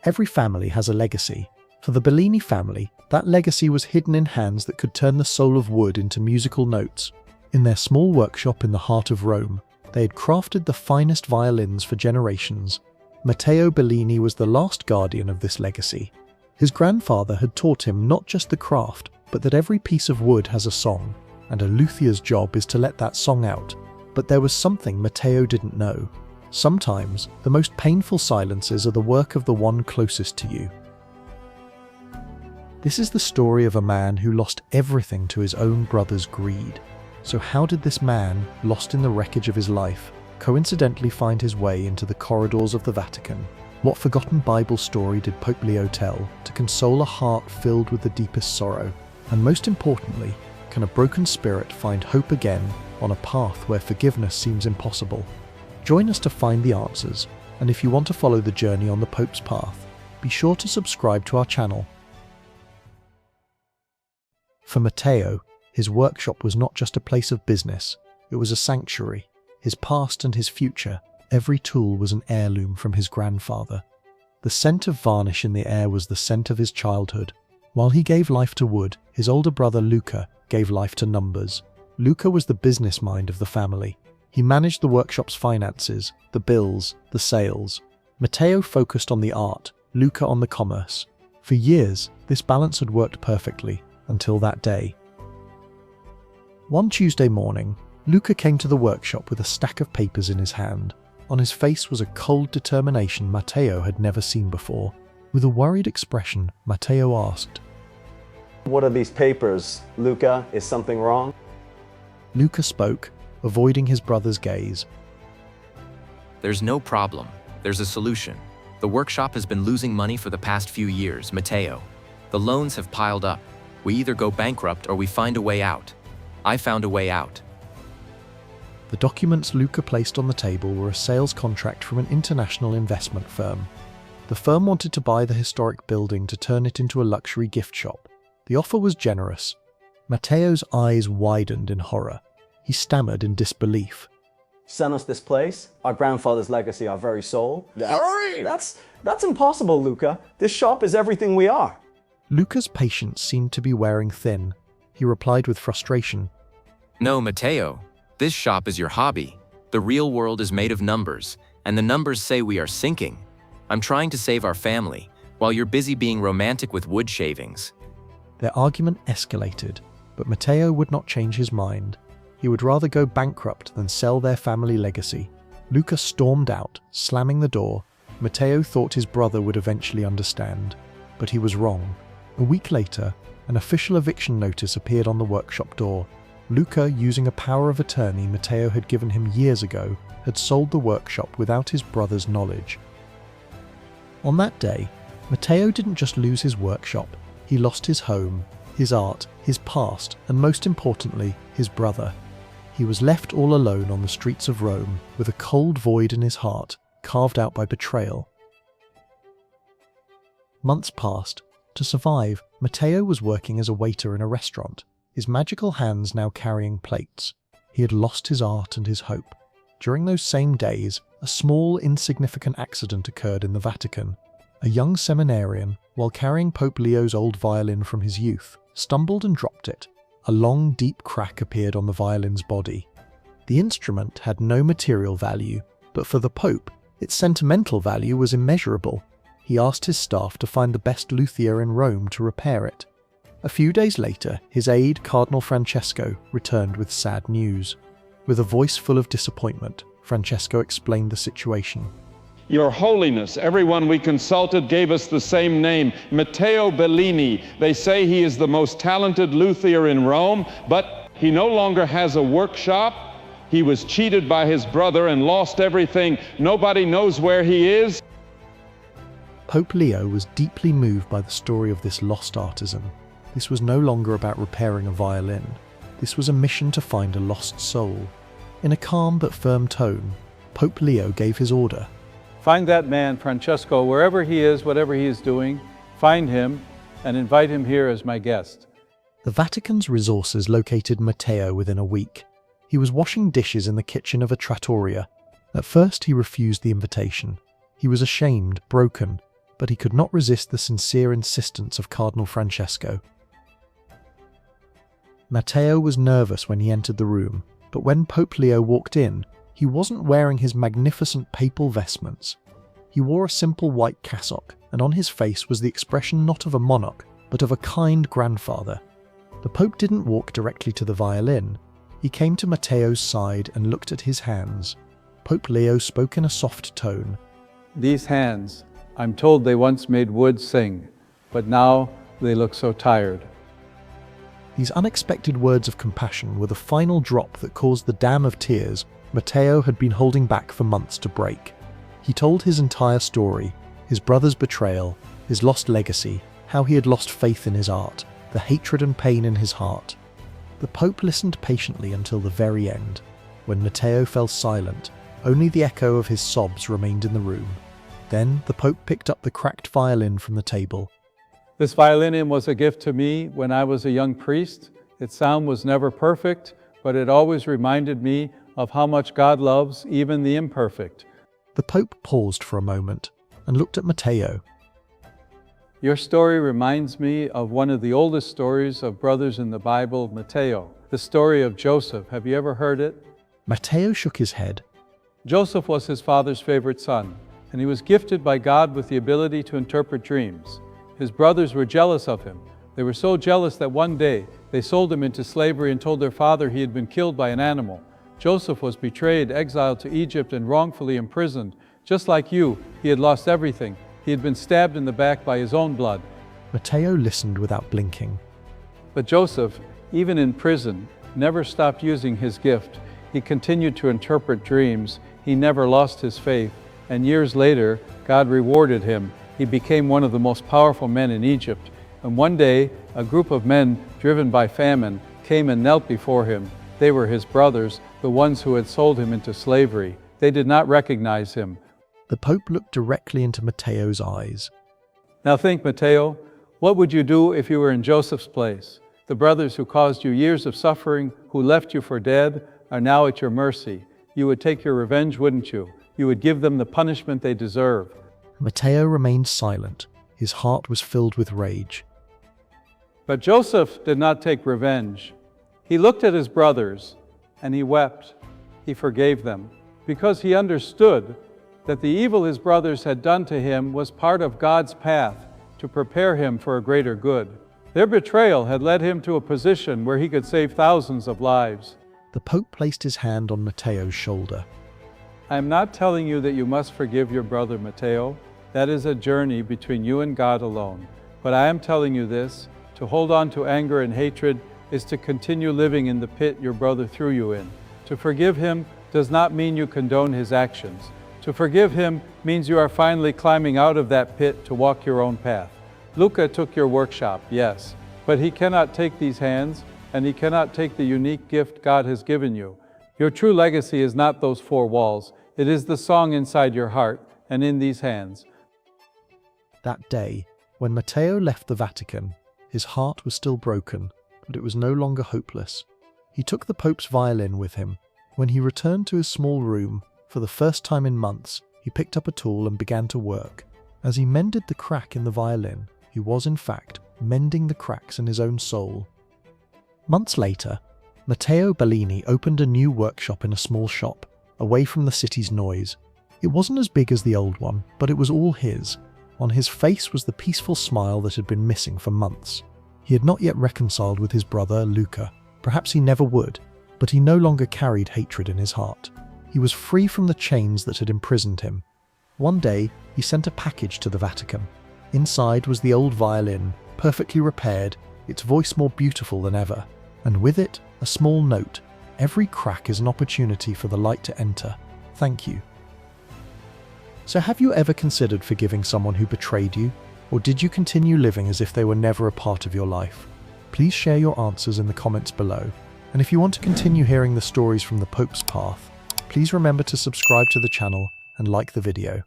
Every family has a legacy. For the Bellini family, that legacy was hidden in hands that could turn the soul of wood into musical notes. In their small workshop in the heart of Rome, they had crafted the finest violins for generations. Matteo Bellini was the last guardian of this legacy. His grandfather had taught him not just the craft, but that every piece of wood has a song, and a luthier's job is to let that song out. But there was something Matteo didn't know. Sometimes, the most painful silences are the work of the one closest to you. This is the story of a man who lost everything to his own brother's greed. So how did this man, lost in the wreckage of his life, coincidentally find his way into the corridors of the Vatican? What forgotten Bible story did Pope Leo tell to console a heart filled with the deepest sorrow? And most importantly, can a broken spirit find hope again on a path where forgiveness seems impossible? Join us to find the answers, and if you want to follow the journey on the Pope's path, be sure to subscribe to our channel. For Matteo, his workshop was not just a place of business, it was a sanctuary. His past and his future, every tool was an heirloom from his grandfather. The scent of varnish in the air was the scent of his childhood. While he gave life to wood, his older brother Luca gave life to numbers. Luca was the business mind of the family. He managed the workshop's finances, the bills, the sales. Matteo focused on the art, Luca on the commerce. For years, this balance had worked perfectly, until that day. One Tuesday morning, Luca came to the workshop with a stack of papers in his hand. On his face was a cold determination Matteo had never seen before. With a worried expression, Matteo asked, "What are these papers, Luca? Is something wrong?" Luca spoke, avoiding his brother's gaze. "There's no problem. There's a solution. The workshop has been losing money for the past few years, Matteo. The loans have piled up. We either go bankrupt or we find a way out. I found a way out." The documents Luca placed on the table were a sales contract from an international investment firm. The firm wanted to buy the historic building to turn it into a luxury gift shop. The offer was generous. Matteo's eyes widened in horror. He stammered in disbelief. "Sell us this place? Our grandfather's legacy, our very soul? That's impossible, Luca. This shop is everything we are." Luca's patience seemed to be wearing thin. He replied with frustration. "No, Matteo. This shop is your hobby. The real world is made of numbers, and the numbers say we are sinking. I'm trying to save our family, while you're busy being romantic with wood shavings." Their argument escalated, but Matteo would not change his mind. He would rather go bankrupt than sell their family legacy. Luca stormed out, slamming the door. Matteo thought his brother would eventually understand, but he was wrong. A week later, an official eviction notice appeared on the workshop door. Luca, using a power of attorney Matteo had given him years ago, had sold the workshop without his brother's knowledge. On that day, Matteo didn't just lose his workshop, he lost his home, his art, his past, and most importantly, his brother. He was left all alone on the streets of Rome, with a cold void in his heart, carved out by betrayal. Months passed. To survive, Matteo was working as a waiter in a restaurant, his magical hands now carrying plates. He had lost his art and his hope. During those same days, a small, insignificant accident occurred in the Vatican. A young seminarian, while carrying Pope Leo's old violin from his youth, stumbled and dropped it. A long, deep crack appeared on the violin's body. The instrument had no material value, but for the Pope, its sentimental value was immeasurable. He asked his staff to find the best luthier in Rome to repair it. A few days later, his aide, Cardinal Francesco, returned with sad news. With a voice full of disappointment, Francesco explained the situation. "Your Holiness, everyone we consulted gave us the same name, Matteo Bellini. They say he is the most talented luthier in Rome, but he no longer has a workshop. He was cheated by his brother and lost everything. Nobody knows where he is." Pope Leo was deeply moved by the story of this lost artisan. This was no longer about repairing a violin. This was a mission to find a lost soul. In a calm but firm tone, Pope Leo gave his order. "Find that man, Francesco, wherever he is, whatever he is doing. Find him and invite him here as my guest." The Vatican's resources located Matteo within a week. He was washing dishes in the kitchen of a trattoria. At first he refused the invitation. He was ashamed, broken, but he could not resist the sincere insistence of Cardinal Francesco. Matteo was nervous when he entered the room, but when Pope Leo walked in, he wasn't wearing his magnificent papal vestments. He wore a simple white cassock, and on his face was the expression not of a monarch, but of a kind grandfather. The Pope didn't walk directly to the violin. He came to Matteo's side and looked at his hands. Pope Leo spoke in a soft tone. These hands, I'm told they once made wood sing, but now they look so tired. These unexpected words of compassion were the final drop that caused the dam of tears Matteo had been holding back for months to break. He told his entire story, his brother's betrayal, his lost legacy, how he had lost faith in his art, the hatred and pain in his heart. The Pope listened patiently until the very end. When Matteo fell silent, only the echo of his sobs remained in the room. Then the Pope picked up the cracked violin from the table. This violin was a gift to me when I was a young priest. Its sound was never perfect, but it always reminded me of how much God loves even the imperfect. The Pope paused for a moment and looked at Matteo. Your story reminds me of one of the oldest stories of brothers in the Bible, Matteo, the story of Joseph. Have you ever heard it? Matteo shook his head. Joseph was his father's favorite son, and he was gifted by God with the ability to interpret dreams. His brothers were jealous of him. They were so jealous that one day they sold him into slavery and told their father he had been killed by an animal. Joseph was betrayed, exiled to Egypt, and wrongfully imprisoned. Just like you, he had lost everything. He had been stabbed in the back by his own blood. Matteo listened without blinking. But Joseph, even in prison, never stopped using his gift. He continued to interpret dreams. He never lost his faith. And years later, God rewarded him. He became one of the most powerful men in Egypt. And one day, a group of men driven by famine came and knelt before him. They were his brothers, the ones who had sold him into slavery. They did not recognize him. The Pope looked directly into Matteo's eyes. Now think, Matteo, what would you do if you were in Joseph's place? The brothers who caused you years of suffering, who left you for dead, are now at your mercy. You would take your revenge, wouldn't you? You would give them the punishment they deserve. Matteo remained silent. His heart was filled with rage. But Joseph did not take revenge. He looked at his brothers and he wept. He forgave them because he understood that the evil his brothers had done to him was part of God's path to prepare him for a greater good. Their betrayal had led him to a position where he could save thousands of lives. The Pope placed his hand on Matteo's shoulder. I am not telling you that you must forgive your brother, Matteo. That is a journey between you and God alone. But I am telling you this, to hold on to anger and hatred is to continue living in the pit your brother threw you in. To forgive him does not mean you condone his actions. To forgive him means you are finally climbing out of that pit to walk your own path. Luca took your workshop, yes, but he cannot take these hands, and he cannot take the unique gift God has given you. Your true legacy is not those four walls. It is the song inside your heart and in these hands. That day, when Matteo left the Vatican, his heart was still broken, but it was no longer hopeless. He took the Pope's violin with him. When he returned to his small room, for the first time in months, he picked up a tool and began to work. As he mended the crack in the violin, he was in fact mending the cracks in his own soul. Months later, Matteo Bellini opened a new workshop in a small shop, away from the city's noise. It wasn't as big as the old one, but it was all his. On his face was the peaceful smile that had been missing for months. He had not yet reconciled with his brother, Luca. Perhaps he never would, but he no longer carried hatred in his heart. He was free from the chains that had imprisoned him. One day, he sent a package to the Vatican. Inside was the old violin, perfectly repaired, its voice more beautiful than ever. And with it, a small note. Every crack is an opportunity for the light to enter. Thank you. So have you ever considered forgiving someone who betrayed you? Or did you continue living as if they were never a part of your life? Please share your answers in the comments below. And if you want to continue hearing the stories from the Pope's path, please remember to subscribe to the channel and like the video.